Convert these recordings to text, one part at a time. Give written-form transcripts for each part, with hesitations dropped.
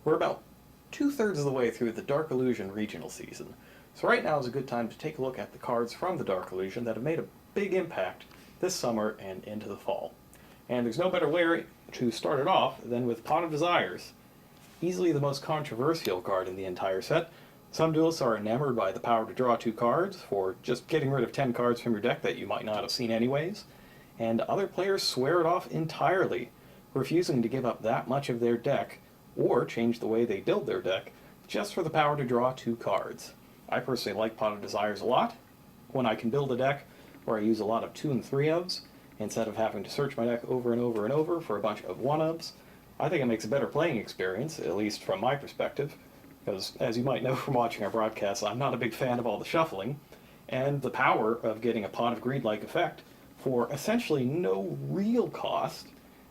We're about 2/3 of the way through the Dark Illusion regional season, so right now is a good time to take a look at the cards from the Dark Illusion that have made a big impact this summer and into the fall. And there's no better way to start it off than with Pot of Desires. Easily the most controversial card in the entire set. Some duelists are enamored by the power to draw 2 cards for just getting rid of 10 cards from your deck that you might not have seen anyways, and other players swear it off entirely, refusing to give up that much of their deck or change the way they build their deck just for the power to draw 2 cards. I personally like Pot of Desires a lot. When I can build a deck where I use a lot of 2 and 3-ofs, instead of having to search my deck over and over and over for a bunch of 1-ofs, I think it makes a better playing experience, at least from my perspective, because as you might know from watching our broadcasts, I'm not a big fan of all the shuffling, and the power of getting a Pot of Greed-like effect for essentially no real cost,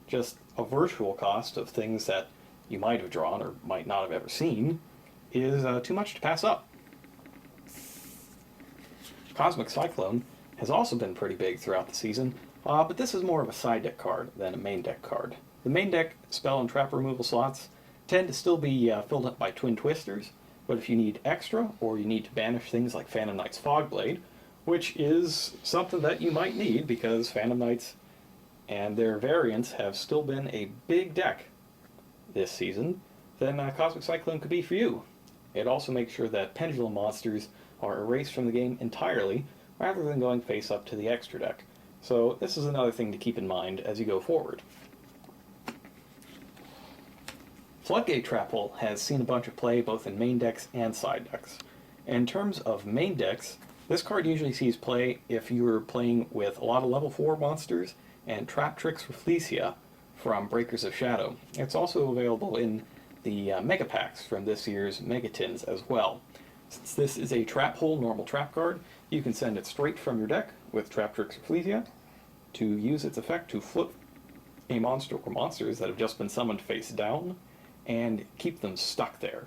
just a virtual cost of things that you might have drawn or might not have ever seen, is too much to pass up. Cosmic Cyclone has also been pretty big throughout the season, but this is more of a side deck card than a main deck card. The main deck spell and trap removal slots tend to still be filled up by Twin Twisters, but if you need extra, or you need to banish things like Phantom Knight's Fogblade, which is something that you might need because Phantom Knights and their variants have still been a big deck this season, then Cosmic Cyclone could be for you. It also makes sure that Pendulum monsters are erased from the game entirely, rather than going face up to the extra deck. So this is another thing to keep in mind as you go forward. Floodgate Trap Hole has seen a bunch of play both in main decks and side decks. In terms of main decks, this card usually sees play if you're playing with a lot of level 4 monsters and Trap Tricks Rafflesia from Breakers of Shadow. It's also available in the Mega Packs from this year's Mega Tins as well. Since this is a Trap Hole normal trap card, you can send it straight from your deck with Trap Tricks Rafflesia to use its effect to flip a monster or monsters that have just been summoned face down and keep them stuck there.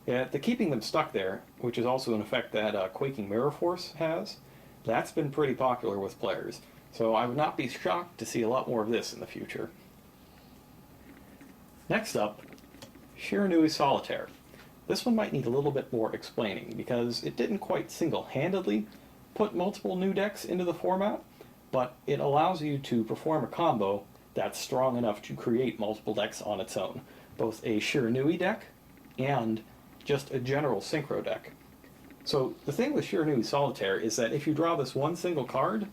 The keeping them stuck there, which is also an effect that Quaking Mirror Force has, that's been pretty popular with players, so I would not be shocked to see a lot more of this in the future. Next up, SHIRANUI Solitaire. This one might need a little bit more explaining, because it didn't quite single-handedly put multiple new decks into the format, but it allows you to perform a combo that's strong enough to create multiple decks on its own, both a SHIRANUI deck and just a general Synchro deck. So the thing with SHIRANUI Solitaire is that if you draw this one single card,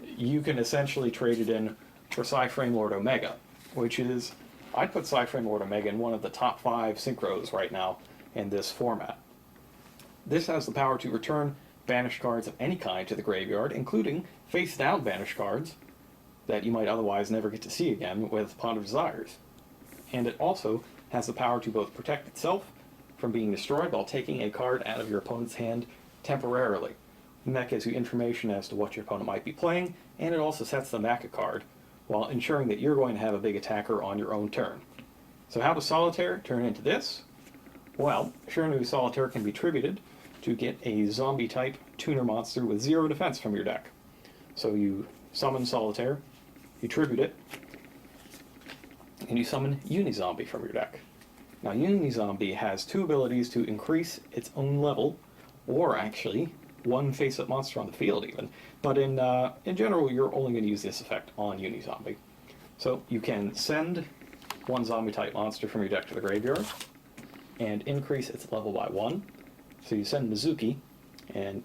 you can essentially trade it in for PSY-FRAMELORD Omega, which is, I'd put PSY-FRAMELORD Omega in one of the top 5 Synchros right now in this format. This has the power to return banished cards of any kind to the graveyard, including face-down banished cards that you might otherwise never get to see again with Pot of Desires. And it also has the power to both protect itself from being destroyed while taking a card out of your opponent's hand temporarily. And that gives you information as to what your opponent might be playing, and it also sets them back a card, while ensuring that you're going to have a big attacker on your own turn. So how does Solitaire turn into this? Well, SHIRANUI Solitaire can be tributed to get a zombie-type tuner monster with 0 defense from your deck. So you summon Solitaire, you tribute it, and you summon Unizombie from your deck. Now Unizombie has 2 abilities to increase its own level, or actually, 1 face-up monster on the field even, but in general you're only going to use this effect on Unizombie. So you can send 1 zombie-type monster from your deck to the graveyard, and increase its level by 1. So you send Mizuki, and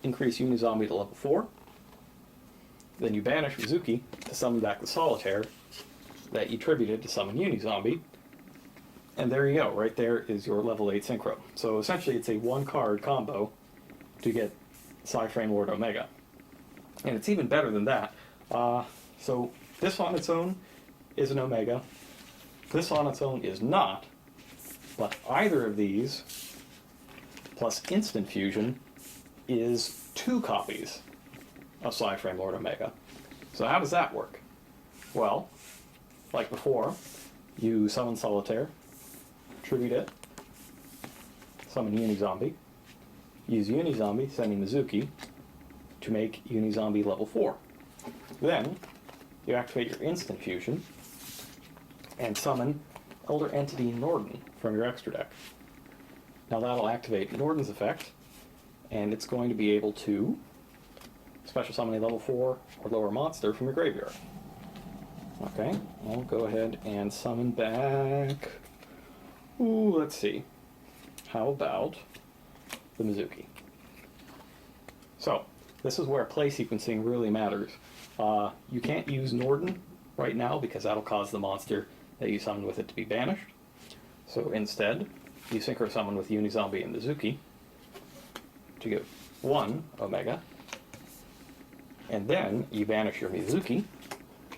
increase Unizombie to level 4. Then you banish Mizuki to summon back the Solitaire that you tributed to summon Unizombie. And there you go, right there is your level 8 Synchro. So essentially it's a 1-card combo to get PSY-FRAMELORD Omega. And it's even better than that. So this on its own is an Omega. This on its own is not. But either of these, plus Instant Fusion, is 2 copies of PSY-FRAMELORD Omega. So how does that work? Well, like before, you summon Solitaire, tribute it, summon Unizombie, use Unizombie, sending Mizuki, to make Unizombie level 4. Then, you activate your Instant Fusion, and summon Elder Entity Norden from your extra deck. Now that'll activate Norden's effect, and it's going to be able to special summon a level 4 or lower monster from your graveyard. Okay, I'll go ahead and summon back... Ooh, let's see. How about the Mizuki? So, this is where play sequencing really matters. You can't use Norden right now because that'll cause the monster that you summon with it to be banished. So instead, you synchro summon with Unizombie and Mizuki to get 1 Omega, and then you banish your Mizuki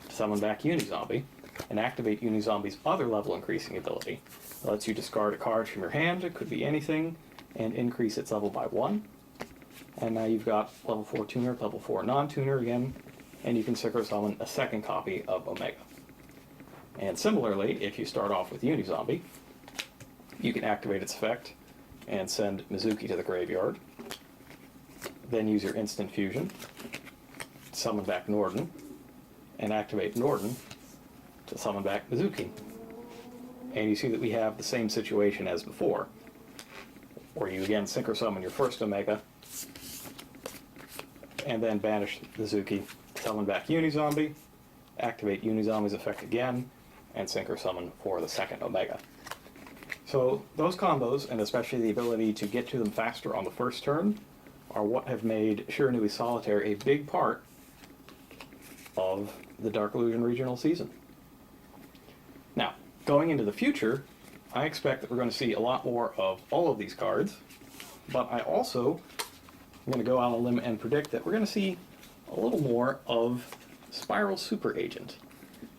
to summon back Unizombie and activate Unizombie's other level increasing ability. It lets you discard a card from your hand, it could be anything, and increase its level by 1. And now you've got level 4 tuner, level 4 non-tuner again, and you can synchro summon a second copy of Omega. And similarly, if you start off with Unizombie, you can activate its effect and send Mizuki to the graveyard. Then use your instant fusion, summon back Norden, and activate Norden to summon back Mizuki. And you see that we have the same situation as before, where you again synchro summon your first Omega, and then banish Mizuki, summon back Unizombie, activate Unizombie's effect again, and synchro summon for the second Omega. So those combos, and especially the ability to get to them faster on the first turn, are what have made Shiranui Solitaire a big part of the Dark Illusion Regional season. Now, going into the future, I expect that we're going to see a lot more of all of these cards, but I also am going to go out on a limb and predict that we're going to see a little more of Spiral Super Agent.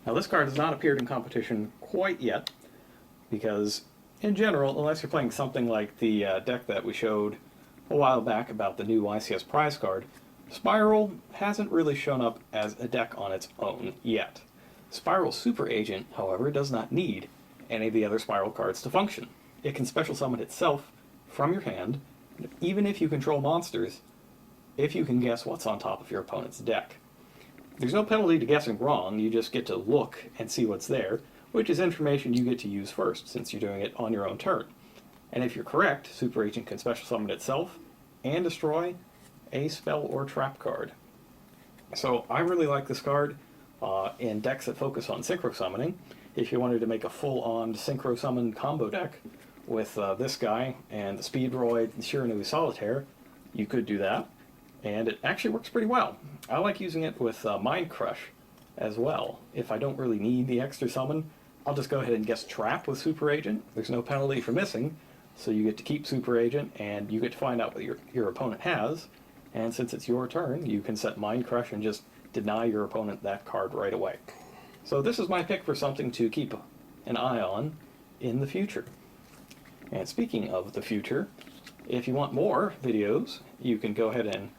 Now this card has not appeared in competition quite yet, because in general, unless you're playing something like the deck that we showed a while back about the new YCS prize card, Spiral hasn't really shown up as a deck on its own yet. Spiral Super Agent, however, does not need any of the other Spiral cards to function. It can special summon itself from your hand, even if you control monsters, if you can guess what's on top of your opponent's deck. There's no penalty to guessing wrong, you just get to look and see what's there, which is information you get to use first, since you're doing it on your own turn. And if you're correct, Super Agent can special summon itself and destroy a spell or trap card. So I really like this card in decks that focus on synchro summoning. If you wanted to make a full-on synchro summon combo deck with this guy and the Speedroid and Shiranui Solitaire, you could do that, and it actually works pretty well. I like using it with Mind Crush as well. If I don't really need the extra summon, I'll just go ahead and guess Trap with Super Agent. There's no penalty for missing, so you get to keep Super Agent, and you get to find out what your opponent has, and since it's your turn, you can set Mind Crush and just deny your opponent that card right away. So this is my pick for something to keep an eye on in the future. And speaking of the future, if you want more videos, you can go ahead and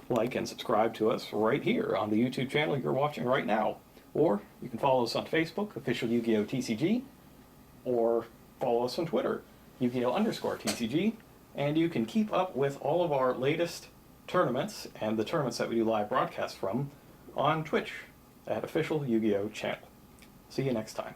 like and subscribe to us right here on the YouTube channel you're watching right now. Or you can follow us on Facebook, official Yu-Gi-Oh! TCG, or follow us on Twitter, Yu-Gi-Oh!_TCG, and you can keep up with all of our latest tournaments and the tournaments that we do live broadcasts from on Twitch at official Yu-Gi-Oh! Channel. See you next time.